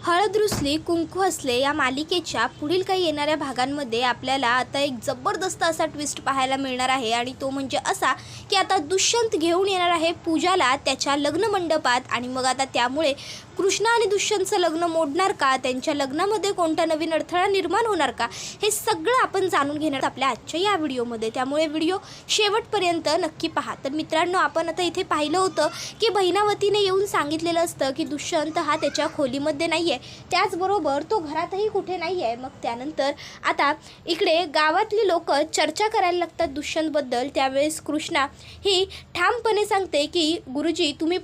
हळद रुसली कुंकू हसले या मालिकेच्या पुढील काही येणाऱ्या भागांमध्ये आपल्याला आता एक जबरदस्त असा ट्विस्ट पाहायला मिळणार आहे आणि तो म्हणजे असा की आता दुष्यंत घेऊन येणार आहे पूजाला त्याच्या लग्न मंडपात आणि मग आता त्यामुळे कृष्णा आणि दुष्यंतचं लग्न मोडणार का, त्यांच्या लग्नामध्ये कोणता नवीन अडथळा निर्माण होणार का, हे सगळं आपण जाणून घेणार आपल्या आजच्या या व्हिडिओमध्ये। त्यामुळे व्हिडिओ शेवटपर्यंत नक्की पहा। तर मित्रांनो, आपण आता इथे पाहिलं होतं की बहिणावतीने येऊन सांगितलेलं असतं की दुष्यंत हा त्याच्या खोलीमध्ये नाही आहे, त्याचबरोबर तो घरातही कुठे नाही आहे। मग त्यानंतर आता इकडे गावातली लोक चर्चा करायला लागतात दुष्यंतबद्दल। त्यावेळेस कृष्णा ही ठामपणे सांगते की गुरुजी तुम्ही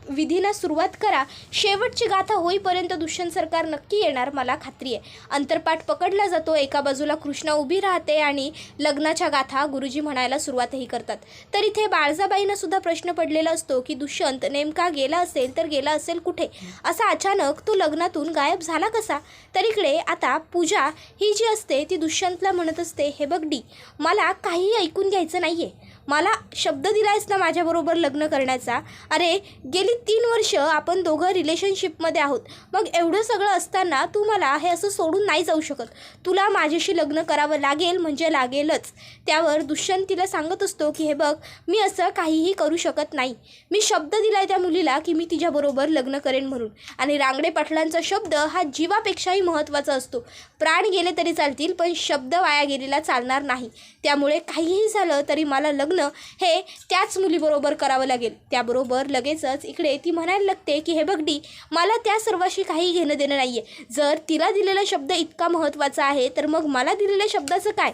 विधीला सुरुवात करा, शेवटची गाथा होईपर्यंत दुष्यंत सरकार नक्की येणार, मला खात्री आहे। अंतरपाठ पकडला जातो, एका बाजूला कृष्णा उभी राहते आणि लग्नाच्या गाथा गुरुजी म्हणायला सुरुवातही करतात। तर इथे बाळजाबाईंना सुद्धा प्रश्न पडलेला असतो की दुष्यंत नेमका गेला असेल तर गेला असेल कुठे, असा अचानक तो लग्नातून गायब झाला कसा। तर इकडे आता पूजा ही जी असते ती दुष्यंतला म्हणत असते, हे बघ डी, मला काही ऐकून घ्यायचं नाही आहे, मला शब्द दिलायस ना माझ्याबरोबर लग्न करण्याचा, अरे गेली 3 वर्ष आपण दोघं रिलेशनशिपमध्ये आहोत, मग एवढं सगळं असताना तू मला हे असं सोडून नाही जाऊ शकत, तुला माझ्याशी लग्न करावं लागेल म्हणजे लागेलच। त्यावर दुष्यंत तिला सांगत असतो की हे बघ, मी असं काहीही करू शकत नाही, मी शब्द दिलाय त्या मुलीला की मी तिच्याबरोबर लग्न करेन म्हणून, आणि रांगडे पाटलांचा शब्द हा जीवापेक्षाही महत्त्वाचा असतो, प्राण गेले तरी चालतील पण शब्द वाया गेलेला चालणार नाही, त्यामुळे काहीही झालं तरी मला लग्न हे त्याच मुलीबरोबर करावं लागेल। त्याबरोबर लगेचच इकडे ती म्हणायला लागते की हे बघ डी, मला त्या सर्वाशी काही घेणं देणं नाही आहे, जर तिला दिलेला शब्द इतका महत्त्वाचा आहे तर मग मला दिलेल्या शब्दाचं काय,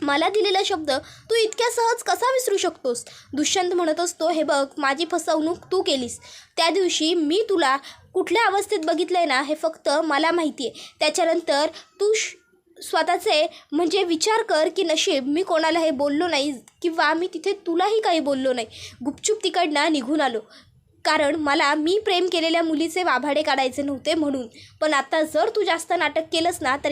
मला दिलेला शब्द तू इतक्या सहज कसा विसरू शकतोस। दुष्यंत म्हणत असतो, हे बघ माझी फसवणूक तू केलीस, त्या दिवशी मी तुला कुठल्या अवस्थेत बघितलंय ना हे फक्त मला माहिती आहे, त्याच्यानंतर तू स्वतःचे म्हणजे विचार कर की नशीब मी कोणाला हे बोललो नाही किंवा मी तिथे तुलाही काही बोललो नाही, गुपचूप तिकडनं निघून आलो, कारण मला मी प्रेम केलेल्या मुलीचे वाभाडे काढायचे नव्हते म्हणून। पण आता जर तू जास्त नाटक केलंस ना तर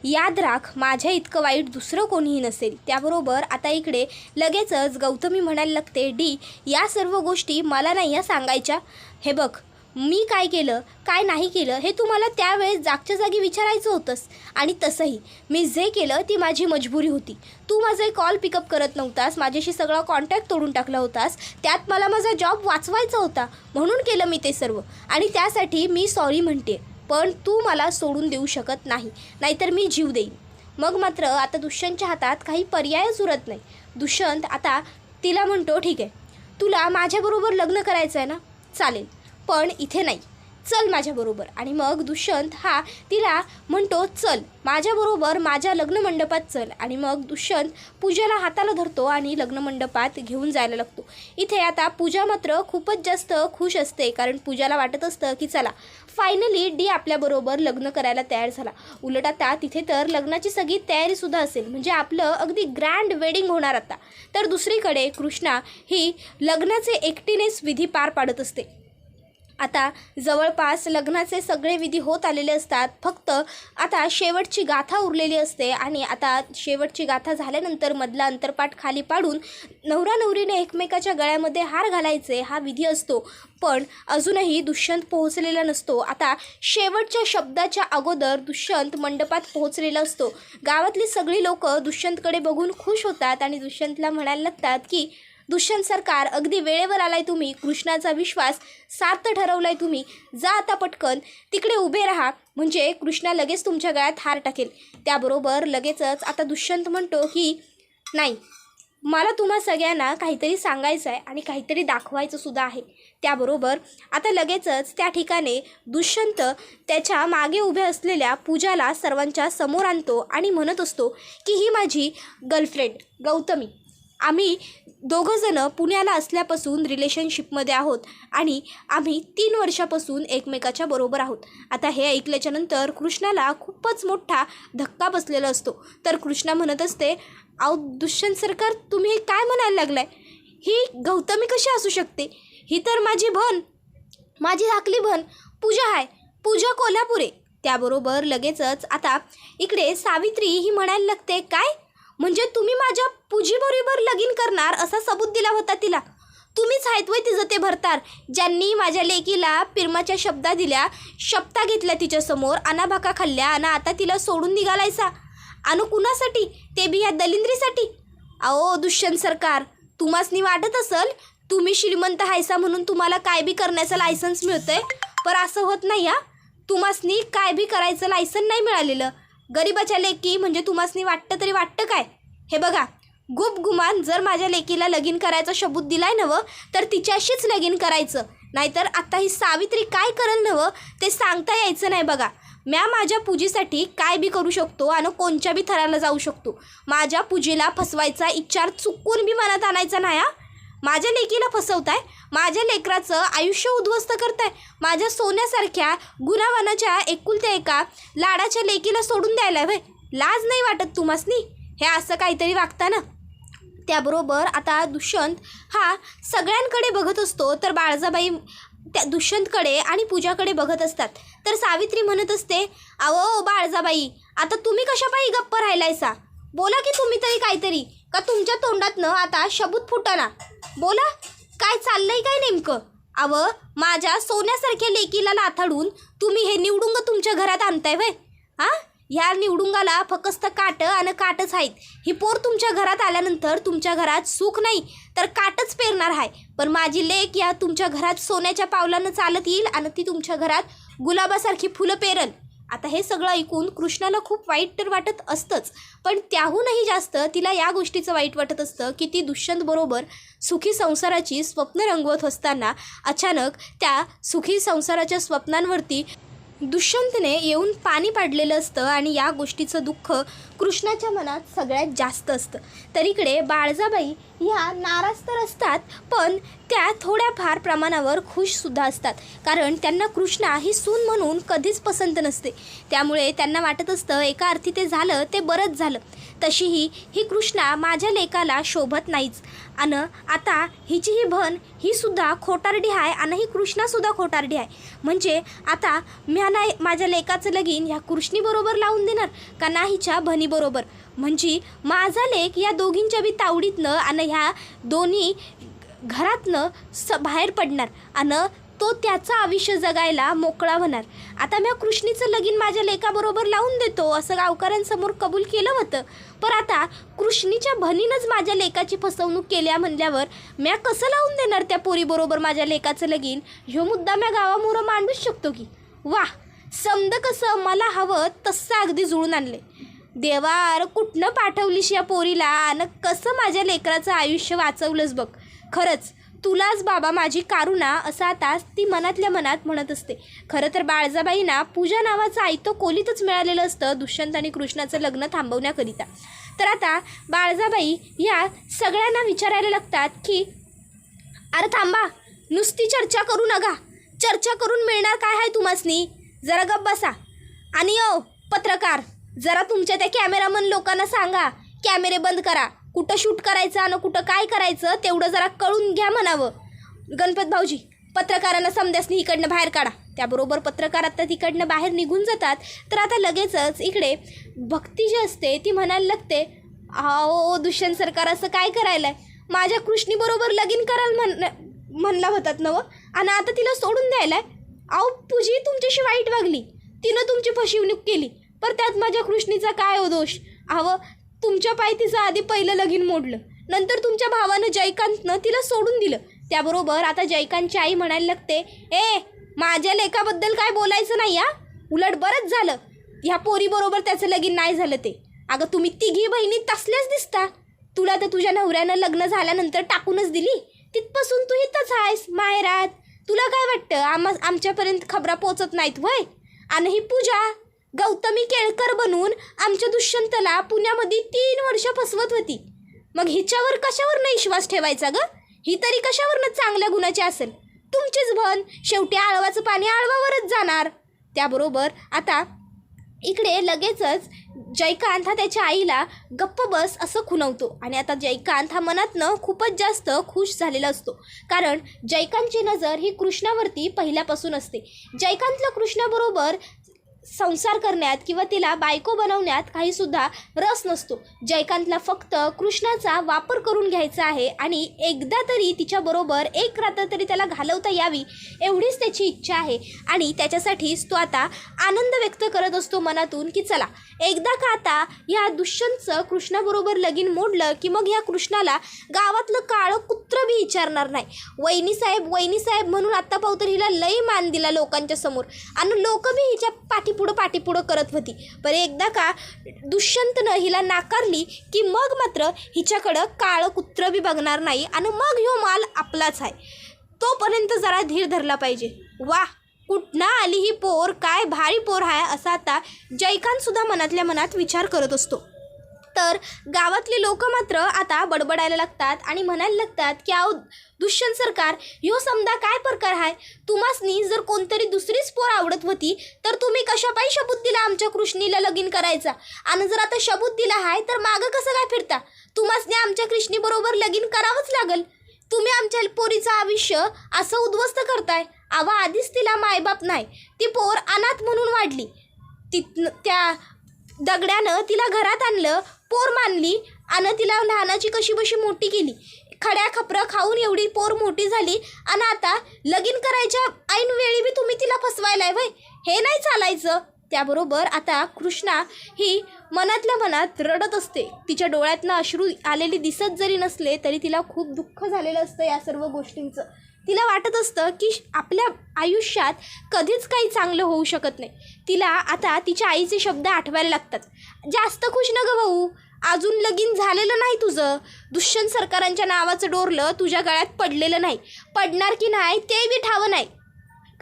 याद राख, माझ्या इतकं वाईट दुसरं कोणीही नसेल। त्याबरोबर आता इकडे लगेचच गौतमी म्हणायला लागते, डी या सर्व गोष्टी मला नाही सांगायच्या, हे बघ मी काय केलं काय नाही केलं हे तू मला त्यावेळेस जागच्या जागी विचारायचं होतंस, आणि तसंही मी जे केलं ती माझी मजबुरी होती, तू माझे कॉल पिकअप करत नव्हतास, माझ्याशी सगळा कॉन्टॅक्ट तोडून टाकला होतास, त्यात मला माझा जॉब वाचवायचा होता म्हणून केलं मी ते सर्व, आणि त्यासाठी मी सॉरी म्हणते, पण तू मला सोडून देऊ शकत नाही, नाहीतर मी जीव देईन। मग मात्र आता दुष्यंतच्या हातात काही पर्यायच उरत नाही। दुष्यंत आता तिला म्हणतो, ठीक आहे तुला माझ्याबरोबर लग्न करायचं आहे ना, चालेल, पण इथे नाही, चल माझ्याबरोबर। आणि मग दुष्यंत हा तिला म्हणतो, चल माझ्याबरोबर माझ्या लग्न मंडपात चल। आणि मग दुष्यंत पूजाला हाताला धरतो आणि लग्न मंडपात घेऊन जायला लागतो। इथे आता पूजा मात्र खूपच जास्त खुश असते, कारण पूजाला वाटत असतं की चला फायनली डी आपल्याबरोबर लग्न करायला तयार झाला। उलट आता तिथे तर लग्नाची सगळी तयारीसुद्धा असेल, म्हणजे आपलं अगदी ग्रँड वेडिंग होणार आता। तर दुसरीकडे कृष्णा ही लग्नाचे एकटीनेच विधी पार पाडत असते। आता जवळपास लग्नाचे सगळे विधी होत आलेले असतात, फक्त आता शेवटची गाथा उरलेली असते, आणि आता शेवटची गाथा झाल्यानंतर मधला अंतरपाठ खाली पाडून नवरा नवरीने एकमेकाच्या गळ्यामध्ये हार घालायचे हा विधी असतो, पण अजूनही दुष्यंत पोहोचलेला नसतो। आता शेवटच्या शब्दाच्या अगोदर दुष्यंत मंडपात पोहोचलेला असतो। गावातली सगळी लोक दुष्यंतकडे बघून खुश होतात आणि दुष्यंतला म्हणायला लागतात की दुष्यंत सरकार अगदी वेळेवर आलाय तुम्ही, कृष्णाचा विश्वास सार्थ ठरवलाय तुम्ही, जा आता पटकन तिकडे उभे राहा, म्हणजे कृष्णा लगेच तुमच्या गळ्यात हार टाकेल। त्याबरोबर लगेचच आता दुष्यंत म्हणतो की नाही, मला तुम्हा सगळ्यांना काहीतरी सांगायचं आहे आणि काहीतरी दाखवायचं सुद्धा आहे। त्याबरोबर आता लगेचच त्या ठिकाणी दुष्यंत त्याच्या मागे उभे असलेल्या पूजाला सर्वांच्या समोर आणतो आणि म्हणत असतो की ही माझी गर्लफ्रेंड गौतमी, आम्ही दोघंजणं पुण्याला असल्यापासून रिलेशनशिपमध्ये आहोत आणि आम्ही 3 वर्षापासून एकमेकाच्या बरोबर आहोत। आता हे ऐकल्याच्यानंतर कृष्णाला खूपच मोठा धक्का बसलेला असतो। तर कृष्णा म्हणत असते, अहो दुष्यंत सरकार तुम्ही हे काय म्हणायला लागलाय, ही गौतमी कशी असू शकते, ही तर माझी बहीण, माझी धाकली बहीण पूजा आहे, पूजा कोल्हापुरे। त्याबरोबर लगेचच आता इकडे सावित्री ही म्हणायला लागते, काय म्हणजे तुम्ही माझ्या पूजीबरोबर लगीन करणार असा सबूत दिला होता तिला, तुम्हीच आहेत वय तिचं ते भरतार, ज्यांनी माझ्या लेकीला पिरमाच्या शब्दा दिल्या, शब्दा घेतल्या तिच्यासमोर, अनाभाका खाल्ल्या आणि आता तिला सोडून निघालायचा. आणि कुणासाठी? ते बी ह्या दलिंद्रीसाठी. अहो दुष्यंत सरकार, तुम्हासनी वाटत असेल तुम्ही श्रीमंत हायसा म्हणून तुम्हाला काय बी करण्याचं लायसन्स मिळतंय, पण असं होत नाही. तुम्हासनी काय बी करायचं लायसन नाही मिळालेलं. गरिबाच्या लेकी म्हणजे तुम्हासनी वाटतं तरी वाटतं काय? हे बघा, गुपगुमान जर माझ्या लेकीला लगीन करायचा शबूत दिलाय नवं तर तिच्याशीच लगीन करायचं, नाहीतर आता ही सावित्री काय करेल नवं ते सांगता यायचं नाही. बघा, म्या माझ्या पूजेसाठी काय बी करू शकतो आणि कोणच्या बी थराला जाऊ शकतो. माझ्या पूजेला फसवायचा इच्छा चुकून बी मनात आणायचा नाही. माझ्या लेकीला फसवताय, माझ्या लेकराचं आयुष्य उद्ध्वस्त करताय. माझ्या सोन्यासारख्या गुणावानाच्या एकुलत्या एका लाडाच्या लेकीला सोडून द्यायला व्हय? लाज नाही वाटत तुम्हासनी? हे असं काहीतरी वागता ना. त्याबरोबर आता दुष्यंत हा सगळ्यांकडे बघत असतो, तर बाळजाबाई त्या दुष्यंतकडे आणि पूजाकडे बघत असतात. तर सावित्री म्हणत असते, अहो बाळजाबाई, आता तुम्ही कशापायी गप्प राहिलायसा? बोला की तुम्ही तरी काहीतरी, का तुमच्या तोंडातनं आता शबूत फुटाना? बोला, काय चाललंय काय नेमकं? अहो, माझ्या सोन्यासारख्या लेकीला लाथाडून तुम्ही हे निवडुंग तुमच्या घरात आणताय व्हय? ह्या निवडुंगाला फक्त काटं आणि काटच आहेत. ही पोर तुमच्या घरात आल्यानंतर तुमच्या घरात सुख नाही तर काटच पेरणार आहे. पण माझी लेक या तुमच्या घरात सोन्याच्या पावलानं चालत येईल आणि ती तुमच्या घरात गुलाबासारखी फुलं पेरल. आता हे सगळं ऐकून कृष्णाला खूप वाईट तर वाटत असतंच, पण त्याहूनही जास्त तिला या गोष्टीचं वाईट वाटत असतं की ती दुष्यंतबरोबर सुखी संसाराची स्वप्न रंगवत असताना अचानक त्या सुखी संसाराच्या स्वप्नांवरती दुष्यंतने येऊन पाणी पाडलेलं असतं आणि या गोष्टीचं दुःख कृष्णाच्या मनात सगळ्यात जास्त असतं. तर इकडे बाळजाबाई ह्या नाराज तर असतात, पण त्या थोड्याफार प्रमाणावर खुशसुद्धा असतात, कारण त्यांना कृष्णा ही सून म्हणून कधीच पसंत नसते. त्यामुळे त्यांना वाटत असतं एका अर्थी ते झालं ते बरंच झालं. तशीही ही कृष्णा माझ्या लेकाला शोभत नाहीच, आणि आता हिची ही बहन ही सुद्धा खोटारडी आहे आणि ही कृष्णासुद्धा खोटारडी आहे. म्हणजे आता म्या नाही माझ्या लेकाचं लगीन ह्या कृष्णीबरोबर लावून देणार का ना हिच्या बहिणीबरोबर? म्हणजे माझा लेक या दोघींच्या बी तावडीतनं आणि ह्या दोन्ही घरातनं बाहेर पडणार आणि तो त्याचं आयुष्य जगायला मोकळा होणार. आता मी कृष्णीचं लगीन माझ्या लेकाबरोबर लावून देतो असं गावकऱ्यांसमोर कबूल केलं होतं, पण आता कृष्णीच्या बहिणीनंच माझ्या लेकाची फसवणूक केल्या म्हणल्यावर म्या कसं लावून देणार त्या पोरीबरोबर माझ्या लेकाचं लगीन? ह्यो मुद्दा म्या गावामोरं मांडूच शकतो की. वा, समद कसं मला हवं तसं अगदी जुळून आणले. देवार कुठनं पाठवलीस या पोरीला आणि कसं माझ्या लेकराचं आयुष्य वाचवलंस बघ. खरंच तुलाच बाबा माझी कारुणा, असं आता ती मनातल्या मनात म्हणत असते. खरं तर बाळजाबाईंना पूजा नावाचं आयतं कोलीतच मिळालेलं असतं दुष्यंत आणि कृष्णाचं लग्न थांबवण्याकरिता. तर आता बाळजाबाई या सगळ्यांना विचारायला लागतात की अरे थांबा, नुसती चर्चा करू नका. चर्चा करून मिळणार काय आहे तुम्हासनी? जरा गप्प बसा. आणि पत्रकार, जरा तुमच्या त्या कॅमेरामन लोकांना सांगा कॅमेरे बंद करा. कुठं शूट करायचं आणि कुठं काय करायचं तेवढं जरा कळून घ्या म्हणावं. गणपत भाऊजी, पत्रकारांना समद्यासनी इकडनं बाहेर काढा. त्याबरोबर पत्रकार आता तिकडनं बाहेर निघून जातात. तर आता लगेचच इकडे भक्ती जी असते ती म्हणायला लागते, अहो दुष्यंत सरकार असं काय करायला आहे? माझ्या कृष्णीबरोबर लगीन करायला म्हणला होतात नवं, आणि आता तिला सोडून द्यायला आहे? अहो पूजी तुमच्याशी वाईट वागली, तिनं तुमची फसवणूक केली, पण त्यात माझ्या कृष्णीचा काय हो दोष? अहो तुमच्या पायी तिचं आधी पहिलं लगीन मोडलं, नंतर तुमच्या भावानं जयकांतनं तिला सोडून दिलं. त्याबरोबर आता जयकांतची आई म्हणायला लागते, माझ्या लेकाबद्दल काय बोलायचं नाही उलट बरंच झालं ह्या पोरीबरोबर त्याचं लगीन नाही झालं ते. अगं तुम्ही तिघी बहिणी तसल्याच दिसता. तुला तर तुझ्या नवऱ्यानं लग्न झाल्यानंतर टाकूनच दिली, तिथपासून तू इथंच आहेस माहेरात. तुला काय वाटतं आमच्यापर्यंत खबरा पोचत नाहीत वय? आणि ही पूजा गौतमी केळकर बनून आमच्या दुष्यंतला पुण्यामध्ये 3 वर्ष फसवत होती. मग हिच्यावर कशावरनं विश्वास ठेवायचा ग? ही तरी कशावरनं चांगल्या गुणाची असेल? तुमचीच बन, शेवटी आळवाचं पाणी आळवावरच जाणार. त्याबरोबर आता इकडे लगेचच जयकांत हा त्याच्या आईला गप्प बस असं खुणवतो. आणि आता जयकांत हा मनातनं खूपच जास्त खुश झालेला असतो, कारण जयकांतची नजर ही कृष्णावरती पहिल्यापासून असते. जयकांतला कृष्णाबरोबर संसार करण्यात किंवा तिला बायको बनवण्यात काहीसुद्धा रस नसतो. जयकांतला फक्त कृष्णाचा वापर करून घ्यायचा आहे आणि एकदा तरी तिच्याबरोबर एक रात्र तरी त्याला घालवता यावी एवढीच त्याची इच्छा आहे. आणि त्याच्यासाठीच तो आता आनंद व्यक्त करत असतो मनातून की चला एकदा का आता या दुष्यंतचं कृष्णाबरोबर लगीन मोडलं की मग ह्या कृष्णाला गावातलं काळं कुत्रं बी विचारणार नाही. वहिनी साहेब म्हणून आत्ता पावतर हिला लई मान दिला लोकांच्या समोर आणि लोक बी हिच्या पाठीपुढं करत होती. पण एकदा का दुष्यंतनं हिला नाकारली की मग मात्र हिच्याकडं काळं कुत्रं बी बघणार नाही आणि मग ह्यो माल आपलाच आहे. तोपर्यंत जरा धीर धरला पाहिजे. वा कुठनं आली ही पोर, काय भारी पोर आहे असा आता जयकांतसुद्धा मनातल्या मनात विचार करत असतो. तर गावातली लोक मात्र आता बडबडायला लागतात आणि म्हणायला लागतात की अहो दुष्यंत सरकार ह्यो समजा काय प्रकार आहे. तुम्हासनी जर कोणतरी दुसरीच पोर आवडत होती तर तुम्ही कशापायी शबूत दिला आमच्या कृष्णीला लगीन करायचा आणि जर आता शबूत दिला आहे तर मागं कसं काय फिरता. तुम्हासनी आमच्या कृष्णीबरोबर लगीन करावंच लागल. तुम्ही आमच्या पोरीचं आयुष्य असं उद्ध्वस्त करताय. आवा आधीच तिला मायबाप नाही, ती पोर अनाथ म्हणून वाढली. त्या दगड्यानं तिला घरात आणलं, पोर मानली आणि तिला लहानाची कशी बशी मोठी केली. खड्या खपरं खाऊन एवढी पोर मोठी झाली आणि आता लगीन करायच्या ऐन वेळी बी तुम्ही तिला फसवायलाय वय. हे नाही चालायचं. त्याबरोबर आता कृष्णा ही मनातल्या मनात रडत असते. तिच्या डोळ्यातनं अश्रू आलेली दिसत जरी नसले तरी तिला खूप दुःख झालेलं असतं या सर्व गोष्टींचं. तिला वाटत असतं की आपल्या आयुष्यात कधीच काही चांगलं होऊ शकत नाही. तिला आता तिच्या आईचे शब्द आठवायला लागतात. जास्त खुश न गं भाऊ, अजून लगीन झालेलं नाही तुझं. दुष्यंत सरकारांच्या नावाचं डोरलं तुझ्या गळ्यात पडलेलं नाही. पडणार की नाही ते बी ठावं नाही.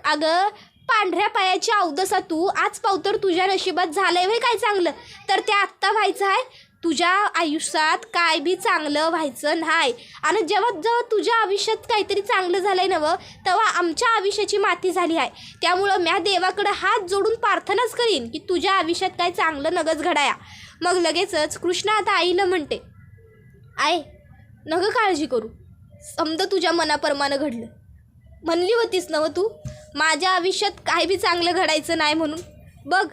अगं पांढऱ्या पायाची अवदसा तू आज पावतर तुझ्या नशिबात झालंय वय काय चांगलं, तर ते आत्ता व्हायचं आहे. तुझ्या आयुष्यात काय बी चांगलं व्हायचं नाही. आणि जेव्हा तुझ्या आयुष्यात काहीतरी चांगलं झालंय नवं तेव्हा आमच्या आयुष्याची माती झाली आहे. त्यामुळं म्या देवाकडं हात जोडून प्रार्थनाच करीन की तुझ्या आयुष्यात काय चांगलं नगच घडाया. मग लगेचच कृष्णा आता आईला म्हणते, आय नगं काळजी करू, समजा तुझ्या मनाप्रमाणे घडलं. म्हणली होतीस नवं तू माझ्या आयुष्यात काय बी चांगलं घडायचं नाही म्हणून. बघ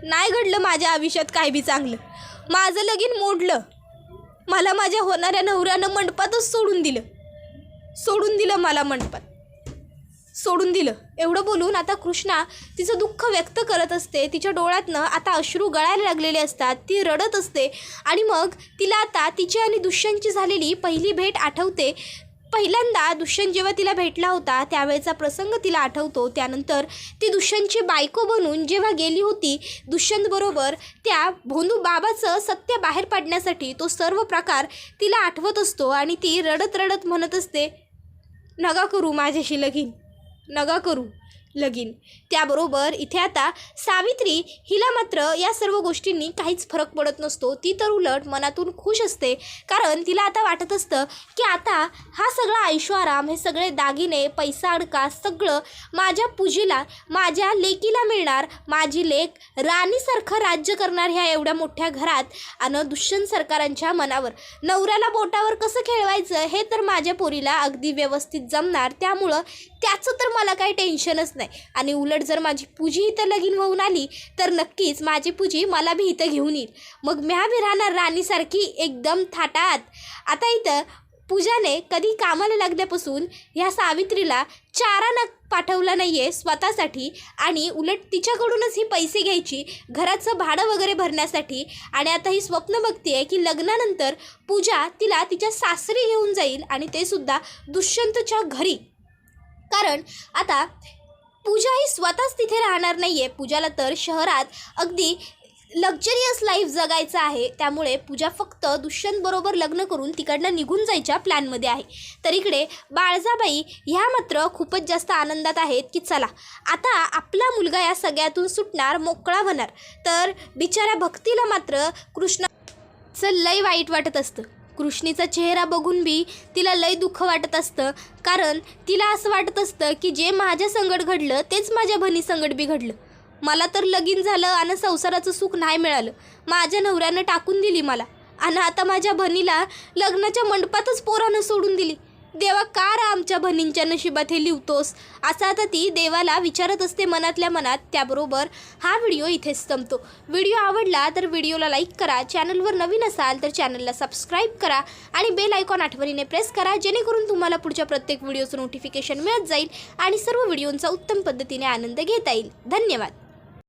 नाही घडलं माझ्या आयुष्यात काय बी चांगलं. माझं लगीन मोडलं. मला माझ्या होणाऱ्या नवऱ्यानं मंडपातच सोडून दिलं मला मंडपात सोडून दिलं. एवढं बोलून आता कृष्णा तिचं दुःख व्यक्त करत असते. तिच्या डोळ्यातनं आता अश्रू गळायला लागलेले असतात. ती रडत असते आणि मग तिला आता तिची आणि दुष्यंतची झालेली पहिली भेट आठवते. पहिल्यांदा दुष्यंत जेव्हा तिला भेटला होता त्यावेळेचा प्रसंग तिला आठवतो. त्यानंतर ती दुष्यंतची बायको बनून जेव्हा गेली होती दुष्यंतबरोबर त्या भोंदू बाबाचं सत्य बाहेर पाडण्यासाठी, तो सर्व प्रकार तिला आठवत असतो आणि ती रडत रडत म्हणत असते, नका करू माझ्याशी लगीन, नका करू लगीन. त्याबरोबर इथे आता सावित्री हिला मात्र या सर्व गोष्टींनी काहीच फरक पडत नसतो. ती तर उलट मनातून खुश असते. कारण तिला आता वाटत असतं की आता हा सगळा ऐशोआराम, हे सगळे दागिने, पैसा अडका सगळं माझ्या पूजीला, माझ्या लेकीला मिळणार. माझी लेक राणीसारखं राज्य करणार ह्या एवढ्या मोठ्या घरात. आणि दुष्यंत सरकारांच्या मनावर नवऱ्याला बोटावर कसं खेळवायचं हे तर माझ्या पोरीला अगदी व्यवस्थित जमणार. त्यामुळं त्याचं तर मला काही टेन्शनच नाही. आणि उलट जर माझी पूजी इथं लगीन होऊन आली तर नक्कीच माझी पूजी मला बी इथं घेऊन येईल. मग म्या बी राहणार राणीसारखी एकदम थाटात. आता इथं पूजाने कधी कामाला लागल्यापासून ह्या सावित्रीला चारा पाठवला नाही आहे स्वतःसाठी आणि उलट तिच्याकडूनच ही पैसे घ्यायची घराचं भाडं वगैरे भरण्यासाठी. आणि आता ही स्वप्न बघते आहे की लग्नानंतर पूजा तिला तिच्या सासरी घेऊन जाईल आणि ते सुद्धा दुष्यंतच्या घरी. कारण आता पूजा ही स्वतःच तिथे राहणार नाही आहे. पूजाला तर शहरात अगदी लक्झरियस लाईफ जगायचं आहे. त्यामुळे पूजा फक्त दुष्यंतबरोबर लग्न करून तिकडनं निघून जायच्या प्लॅनमध्ये आहे. तर इकडे बाळजाबाई ह्या मात्र खूपच जास्त आनंदात आहेत की चला आता आपला मुलगा या सगळ्यातून सुटणार, मोकळा होणार. तर बिचाऱ्या भक्तीला मात्र कृष्णाचं लय वाईट वाटत असतं. कृष्णीचा चेहरा बघून बी तिला लय दुःख वाटत असतं. कारण तिला असं वाटत असतं की जे माझ्या संकट घडलं तेच माझ्या बहिणी संकट बी घडलं. मला तर लगीन झालं आणि संसाराचं सुख नाही मिळालं. माझ्या नवऱ्यानं टाकून दिली मला आणि आता माझ्या बहिणीला लग्नाच्या मंडपातच पोरानं सोडून दिली. देवा का रा आमच्या बहिणींच्या नशिबात हे लिहितोस, असं आता ती देवाला विचारत असते मनातल्या मनात. त्याबरोबर हा व्हिडिओ इथेच संपतो. व्हिडिओ आवडला तर व्हिडिओला लाईक करा, चॅनलवर नवीन असाल तर चॅनलला सबस्क्राईब करा आणि बेल आयकॉन आठवणीने प्रेस करा, जेणेकरून तुम्हाला पुढच्या प्रत्येक व्हिडिओचं नोटिफिकेशन मिळत जाईल आणि सर्व व्हिडिओंचा उत्तम पद्धतीने आनंद घेता येईल. धन्यवाद.